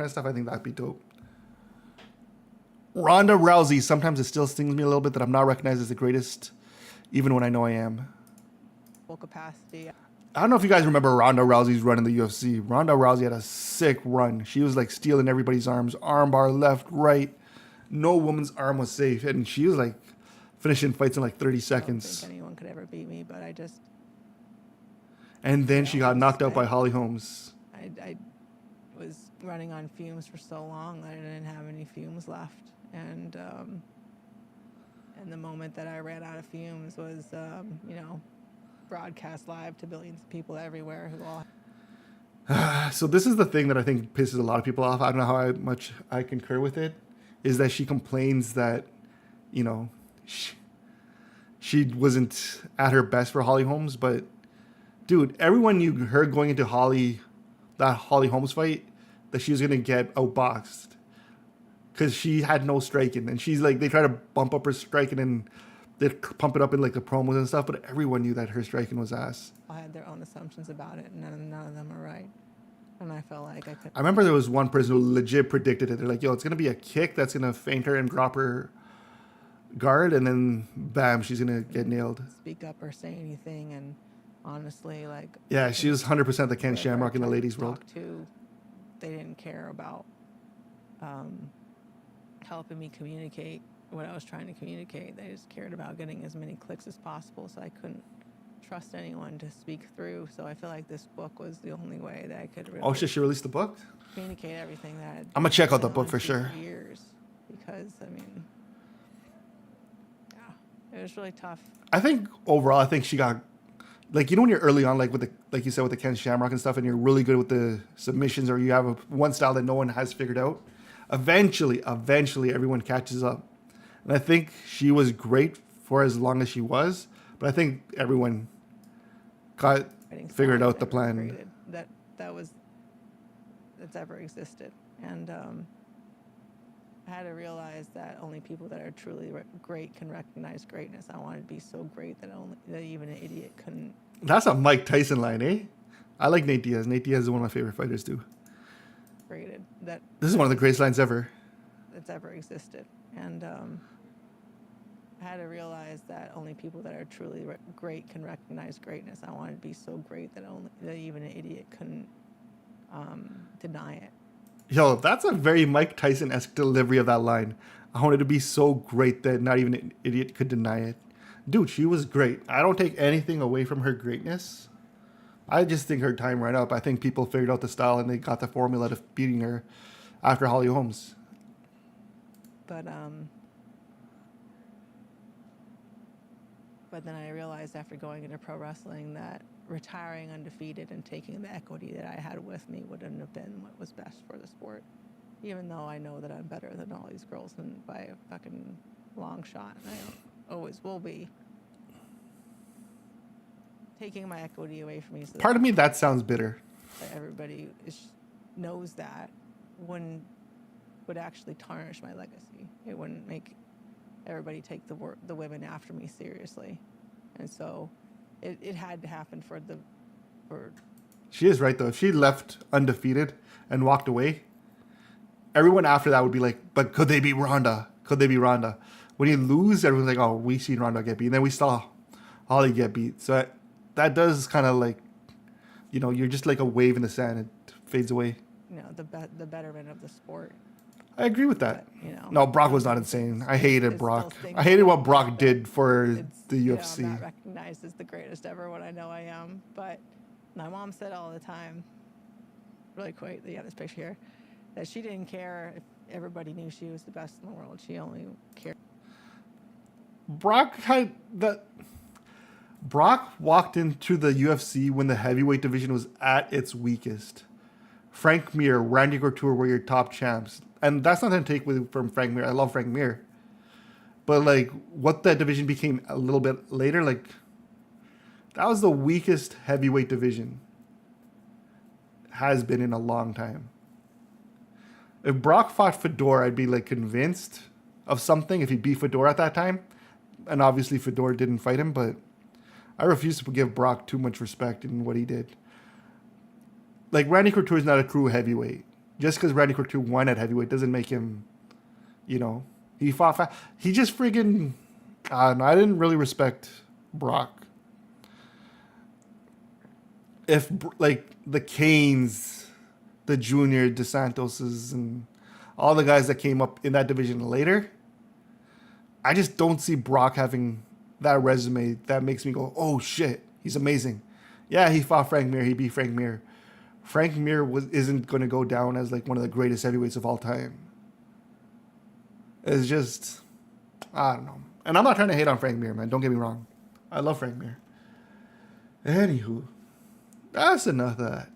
of stuff, I think that'd be dope. Ronda Rousey, sometimes it still stings me a little bit that I'm not recognized as the greatest, even when I know I am. Full capacity. I don't know if you guys remember Ronda Rousey's run in the UFC. Ronda Rousey had a sick run. She was like stealing everybody's arms, armbar left, right. No woman's arm was safe, and she was like finishing fights in like 30 seconds. I don't think anyone could ever beat me, but I just. And then she got knocked out by Holly Holmes. I was running on fumes for so long that I didn't have any fumes left, and the moment that I ran out of fumes was, broadcast live to billions of people everywhere who all. So this is the thing that I think pisses a lot of people off. I don't know how much I concur with it. Is that she complains that, she wasn't at her best for Holly Holmes, but dude, everyone knew her going into that Holly Holmes fight, that she was gonna get outboxed because she had no striking, and she's like, they try to bump up her striking and they pump it up in like the promos and stuff, but everyone knew that her striking was ass. I had their own assumptions about it, and none of them are right. And I felt like I could. I remember there was one person who legit predicted it. They're like, yo, it's gonna be a kick that's gonna feint her and drop her guard, and then bam, she's gonna get nailed. Speak up or say anything, and honestly, like. Yeah, she was 100% the Ken Shamrock in the ladies' world. They didn't care about helping me communicate what I was trying to communicate. They just cared about getting as many clicks as possible, so I couldn't trust anyone to speak through. So I feel like this book was the only way that I could really. Oh shit, she released the book? Communicate everything that I'm gonna check out the book for sure. Years, because yeah, it was really tough. I think overall, she got, like, when you're early on, like like you said with the Ken Shamrock and stuff, and you're really good with the submissions, or you have one style that no one has figured out. Eventually, everyone catches up. And I think she was great for as long as she was, but I think everyone figured out the plan. That's ever existed. And I had to realize that only people that are truly great can recognize greatness. I wanted to be so great that even an idiot couldn't. That's a Mike Tyson line, eh? I like Nate Diaz. Nate Diaz is one of my favorite fighters too. This is one of the greatest lines ever. That's ever existed. And I had to realize that only people that are truly great can recognize greatness. I wanted to be so great that even an idiot couldn't deny it. Yo, that's a very Mike Tyson-esque delivery of that line. I wanted to be so great that not even an idiot could deny it. Dude, she was great. I don't take anything away from her greatness. I just think her time ran up. I think people figured out the style and they got the formula of beating her after Holly Holmes. But then I realized after going into pro wrestling that retiring undefeated and taking the equity that I had with me wouldn't have been what was best for the sport. Even though I know that I'm better than all these girls and by a fucking long shot, and I always will be. Taking my equity away from me. So part of me, that sounds bitter. Everybody knows that would actually tarnish my legacy. It wouldn't make everybody take the women after me seriously. And so it had to happen for. She is right, though. If she left undefeated and walked away, everyone after that would be like, but could they be Ronda? Could they be Ronda? When you lose, everyone's like, oh, we seen Ronda get beat. And then we saw Holly get beat. So that does kind of like, you're just like a wave in the sand. It fades away. The betterment of the sport. I agree with that. But, no, Brock was not insane. I hated Brock. I hated what Brock did for the UFC. I'm not recognized as the greatest ever when I know I am. But my mom said all the time, really quick, you got this picture here, that she didn't care if everybody knew she was the best in the world. She only cared. Brock walked into the UFC when the heavyweight division was at its weakest. Frank Mir, Randy Couture were your top champs. And that's not going to take away from Frank Mir. I love Frank Mir. But, like, what that division became a little bit later, like, that was the weakest heavyweight division. Has been in a long time. If Brock fought Fedor, I'd be, like, convinced of something if he beat Fedor at that time. And obviously Fedor didn't fight him, but I refuse to give Brock too much respect in what he did. Like, Randy Couture is not a true heavyweight. Just because Randy Couture won at heavyweight doesn't make him, he fought fast. He just friggin', I don't know. I didn't really respect Brock. If, like, the Canes, the Junior DeSantoses, and all the guys that came up in that division later, I just don't see Brock having that resume that makes me go, oh shit, he's amazing. Yeah, he fought Frank Mir. He beat Frank Mir. Frank Mir isn't going to go down as like one of the greatest heavyweights of all time. It's just, I don't know. And I'm not trying to hate on Frank Mir, man. Don't get me wrong. I love Frank Mir. Anywho, that's enough of that.